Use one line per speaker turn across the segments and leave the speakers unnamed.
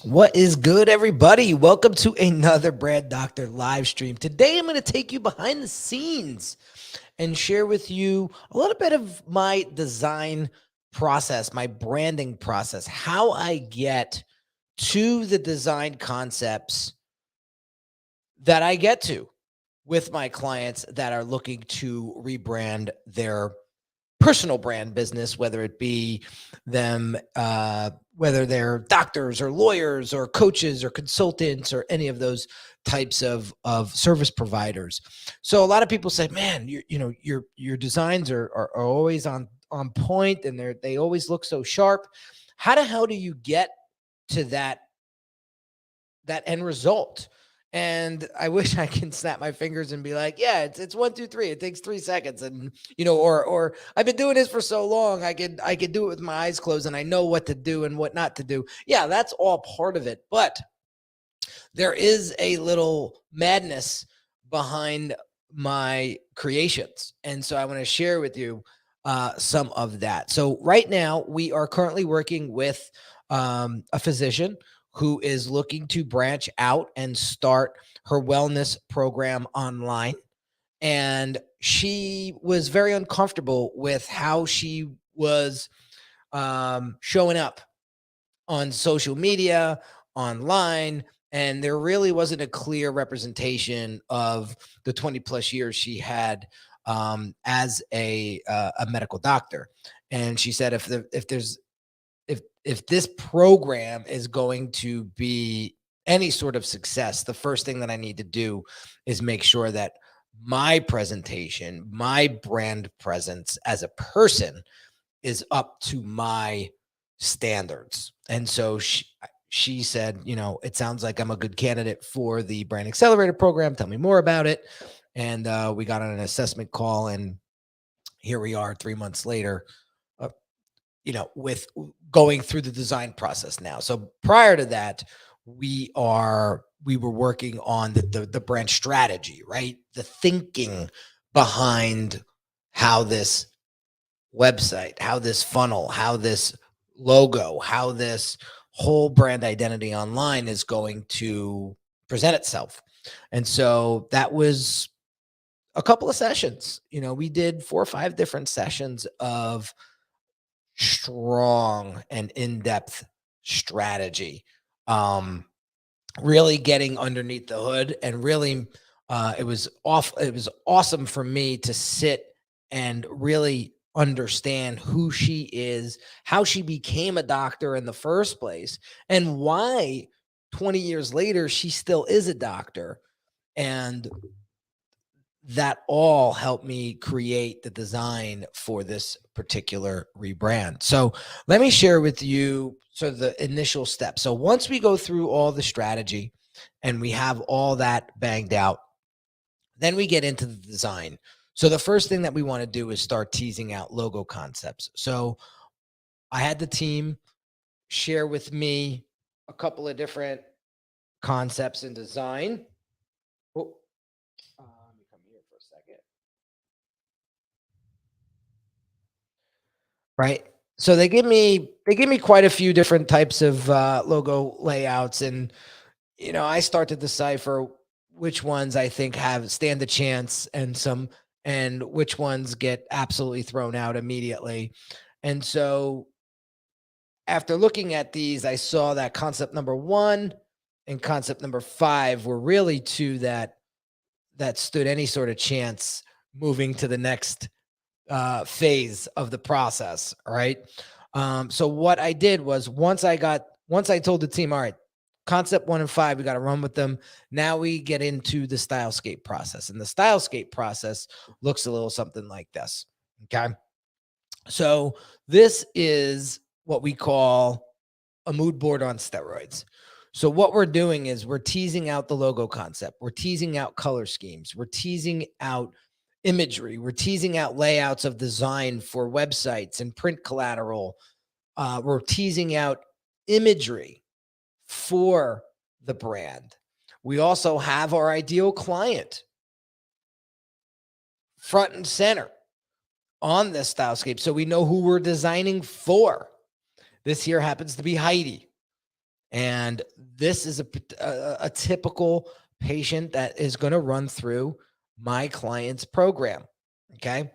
What is good, everybody? Welcome to another Brand Doctor live stream. Today, I'm going to take you behind the scenes and share with you a little bit of my design process, my branding process, how I get to the design concepts that I get to with my clients that are looking to rebrand their personal brand business, whether it be them, whether they're doctors or lawyers or coaches or consultants or any of those types of service providers. So a lot of people say, man, your designs are always on point and they always look so sharp. How the hell do you get to that end result? And I wish I can snap my fingers and be like, yeah, it's 1, 2, 3. It takes 3 seconds. And, or I've been doing this for so long, I could do it with my eyes closed and I know what to do and what not to do. Yeah, that's all part of it. But there is a little madness behind my creations. And so I want to share with you some of that. So right now we are currently working with a physician who is looking to branch out and start her wellness program online. And she was very uncomfortable with how she was showing up on social media, online, and there really wasn't a clear representation of the 20 plus years she had as a medical doctor. And she said, if this program is going to be any sort of success, the first thing that I need to do is make sure that my presentation, my brand presence as a person is up to my standards. And so she said, it sounds like I'm a good candidate for the Brand Accelerator program. Tell me more about it. And we got on an assessment call, and here we are 3 months later, uh, with going through the design process now. So prior to that, we were working on the brand strategy, right? The thinking behind how this website, how this funnel, how this logo, how this whole brand identity online is going to present itself. And so that was a couple of sessions. We did 4 or 5 different sessions of strong and in-depth strategy. Really getting underneath the hood and really it was awesome for me to sit and really understand who she is, how she became a doctor in the first place, and why 20 years later she still is a doctor. And that all helped me create the design for this particular rebrand. So let me share with you sort of the initial steps. So once we go through all the strategy and we have all that banged out, then we get into the design. So the first thing that we want to do is start teasing out logo concepts. So I had the team share with me a couple of different concepts in design. Oh, let me come here for a second. Right. So they give me quite a few different types of logo layouts, and I start to decipher which ones I think have stand a chance, and which ones get absolutely thrown out immediately. And so after looking at these, I saw that concept number 1 and concept number 5 were really two that stood any sort of chance moving to the next phase of the process, right? So what I did was once I told the team, all right, concept 1 and 5, we got to run with them. Now we get into the stylescape process, and the stylescape process looks a little something like this. Okay, so this is what we call a mood board on steroids. So what we're doing is we're teasing out the logo concept. We're teasing out color schemes. We're teasing out imagery. We're teasing out layouts of design for websites and print collateral. We're teasing out imagery for the brand. We also have our ideal client front and center on this stylescape, so we know who we're designing for. This here happens to be Heidi. And this is a typical patient that is going to run through my client's program. Okay.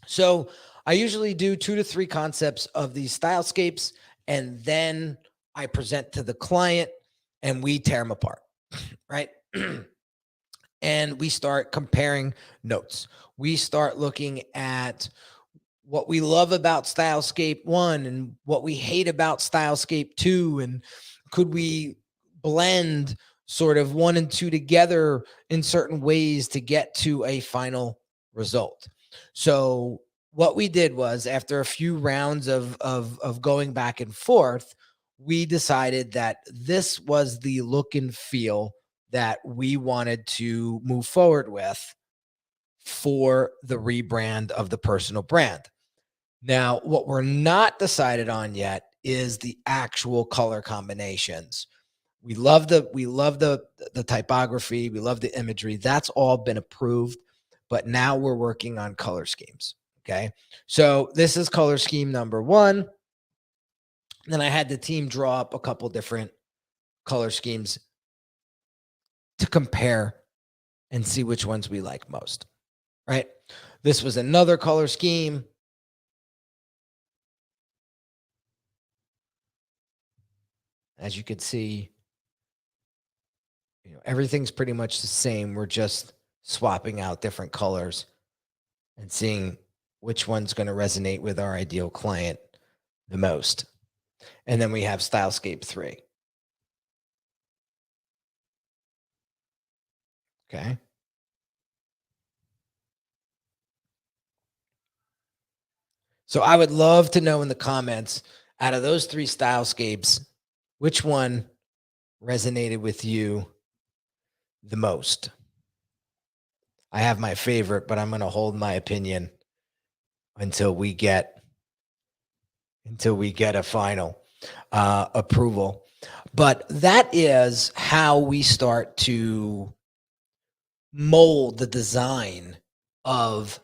So I usually do 2 to 3 concepts of these stylescapes, and then I present to the client and we tear them apart, right? And we start comparing notes. We start looking at what we love about Stylescape 1 and what we hate about Stylescape 2, and could we blend sort of 1 and 2 together in certain ways to get to a final result. So what we did was, after a few rounds of going back and forth, we decided that this was the look and feel that we wanted to move forward with for the rebrand of the personal brand. Now, what we're not decided on yet is the actual color combinations. We love the typography, we love the imagery. That's all been approved, but now we're working on color schemes. Okay. So this is color scheme number 1. Then I had the team draw up a couple different color schemes to compare and see which ones we like most. Right. This was another color scheme. As you can see, everything's pretty much the same. We're just swapping out different colors and seeing which one's going to resonate with our ideal client the most. And then we have Stylescape 3. Okay. So I would love to know in the comments, out of those 3 Stylescapes, which one resonated with you the most. I have my favorite, but I'm going to hold my opinion until we get a final approval. But that is how we start to mold the design of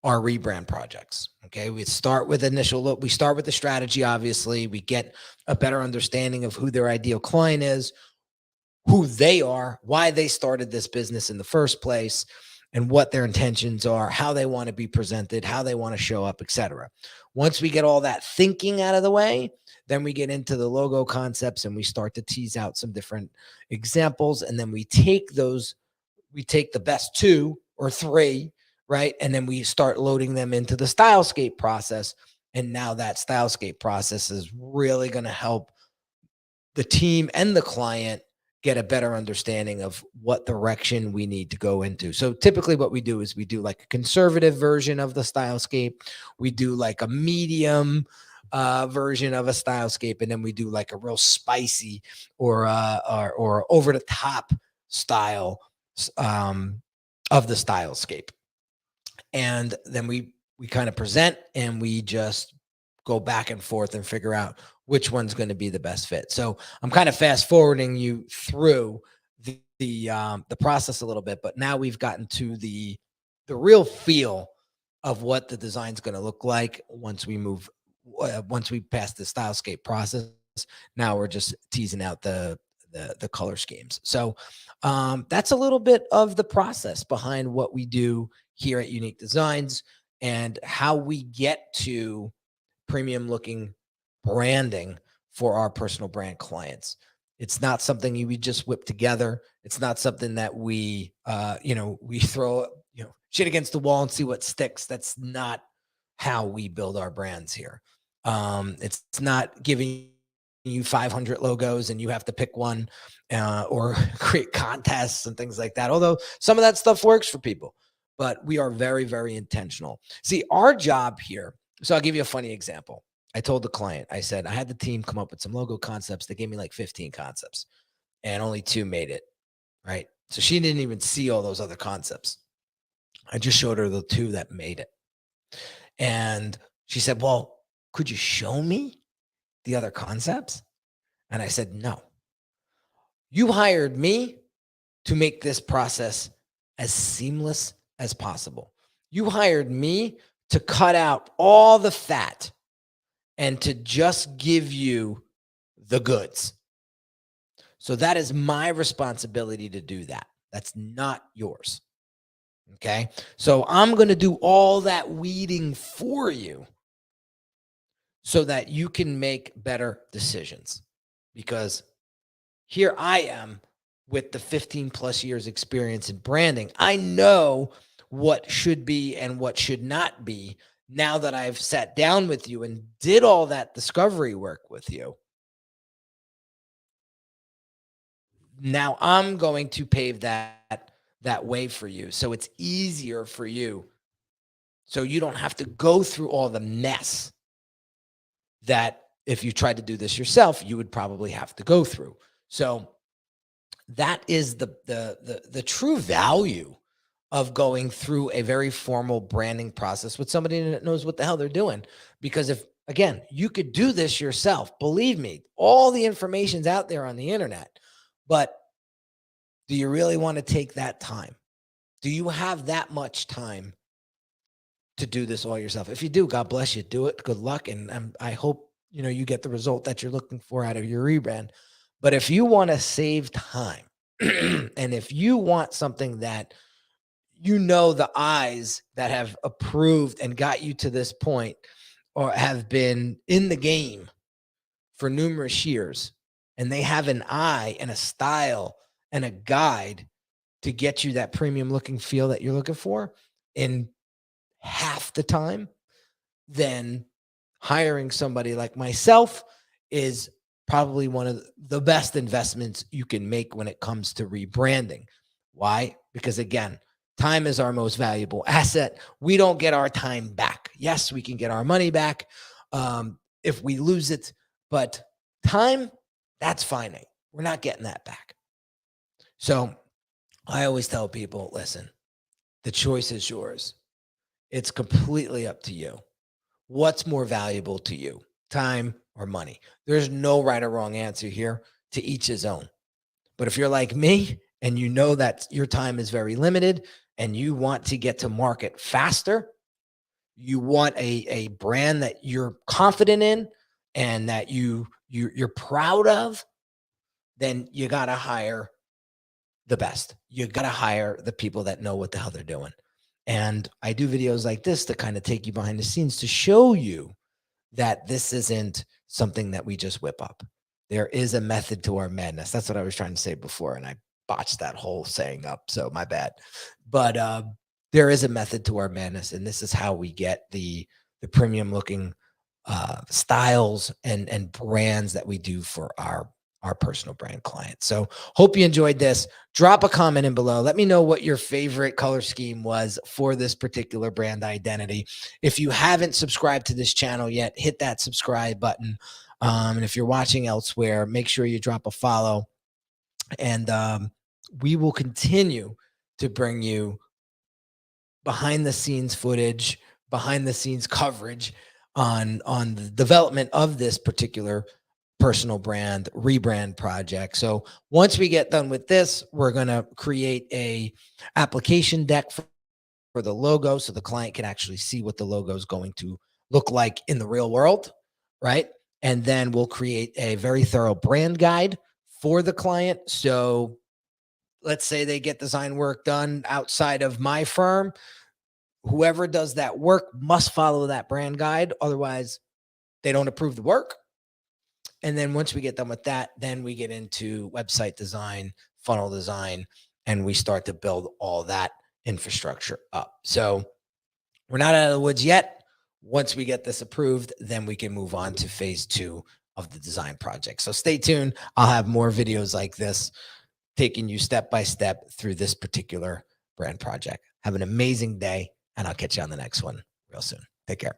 our rebrand projects. Okay. We start with initial look. We start with the strategy. Obviously, we get a better understanding of who their ideal client is, who they are, why they started this business in the first place, and what their intentions are, how they want to be presented, how they want to show up, etc. Once we get all that thinking out of the way, then we get into the logo concepts and we start to tease out some different examples. And then we take the best 2 or 3, right? And then we start loading them into the Stylescape process. And now that Stylescape process is really going to help the team and the client get a better understanding of what direction we need to go into. So typically what we do is we do like a conservative version of the Stylescape. We do like a medium version of a Stylescape, and then we do like a real spicy or over the top style of the Stylescape. And then we kind of present and we just go back and forth and figure out which one's going to be the best fit. So I'm kind of fast forwarding you through the process a little bit, but now we've gotten to the real feel of what the design's going to look like once we pass the Stylescape process. Now we're just teasing out the color schemes. So that's a little bit of the process behind what we do here at Unique Designz and how we get to premium looking branding for our personal brand clients. It's not something we just whip together. It's not something that we throw, shit against the wall and see what sticks. That's not how we build our brands here. It's not giving you 500 logos and you have to pick one or create contests and things like that. Although some of that stuff works for people, but we are very, very intentional. See, our job here. So I'll give you a funny example. I told the client, I said, I had the team come up with some logo concepts. They gave me like 15 concepts and only 2 made it. Right. So she didn't even see all those other concepts. I just showed her the 2 that made it. And she said, well, could you show me the other concepts? And I said, no. You hired me to make this process as seamless as possible. You hired me to cut out all the fat and to just give you the goods. So that is my responsibility to do that. That's not yours. Okay. So I'm going to do all that weeding for you so that you can make better decisions. Because here I am with the 15 plus years experience in branding. I know what should be and what should not be now that I've sat down with you and did all that discovery work with you. Now I'm going to pave that way for you so it's easier for you. So you don't have to go through all the mess that if you tried to do this yourself, you would probably have to go through. So that is the true value of going through a very formal branding process with somebody that knows what the hell they're doing. Because if, again, you could do this yourself, believe me, all the information's out there on the internet, but do you really want to take that time? Do you have that much time to do this all yourself? If you do, God bless you, do it. Good luck. And I hope, you get the result that you're looking for out of your rebrand. But if you want to save time and if you want something that the eyes that have approved and got you to this point or have been in the game for numerous years, and they have an eye and a style and a guide to get you that premium looking feel that you're looking for in half the time, then hiring somebody like myself is probably one of the best investments you can make when it comes to rebranding. Why? Because again, time is our most valuable asset. We don't get our time back. Yes, we can get our money back if we lose it, but time, that's finite. We're not getting that back. So I always tell people, listen, the choice is yours. It's completely up to you. What's more valuable to you, time or money? There's no right or wrong answer here. To each his own. But if you're like me and you know that your time is very limited and you want to get to market faster, you want a brand that you're confident in and that you're proud of, then you got to hire the best. You got to hire the people that know what the hell they're doing. And I do videos like this to kind of take you behind the scenes to show you that this isn't something that we just whip up. There is a method to our madness. That's what I was trying to say before, and I botched that whole saying up, so my bad. But there is a method to our madness, and this is how we get the premium looking styles and brands that we do for our personal brand clients. So hope you enjoyed this. Drop a comment in below. Let me know what your favorite color scheme was for this particular brand identity. If you haven't subscribed to this channel yet, hit that subscribe button. And if you're watching elsewhere, make sure you drop a follow. And we will continue to bring you behind the scenes footage, behind the scenes coverage on the development of this particular personal brand rebrand project. So once we get done with this, we're going to create a application deck for the logo so the client can actually see what the logo is going to look like in the real world, right? And then we'll create a very thorough brand guide for the client. So let's say they get design work done outside of my firm. Whoever does that work must follow that brand guide. Otherwise, they don't approve the work. And then once we get done with that, then we get into website design, funnel design, and we start to build all that infrastructure up. So we're not out of the woods yet. Once we get this approved, then we can move on to phase 2 of the design project. So stay tuned. I'll have more videos like this taking you step by step through this particular brand project. Have an amazing day, and I'll catch you on the next one real soon. Take care.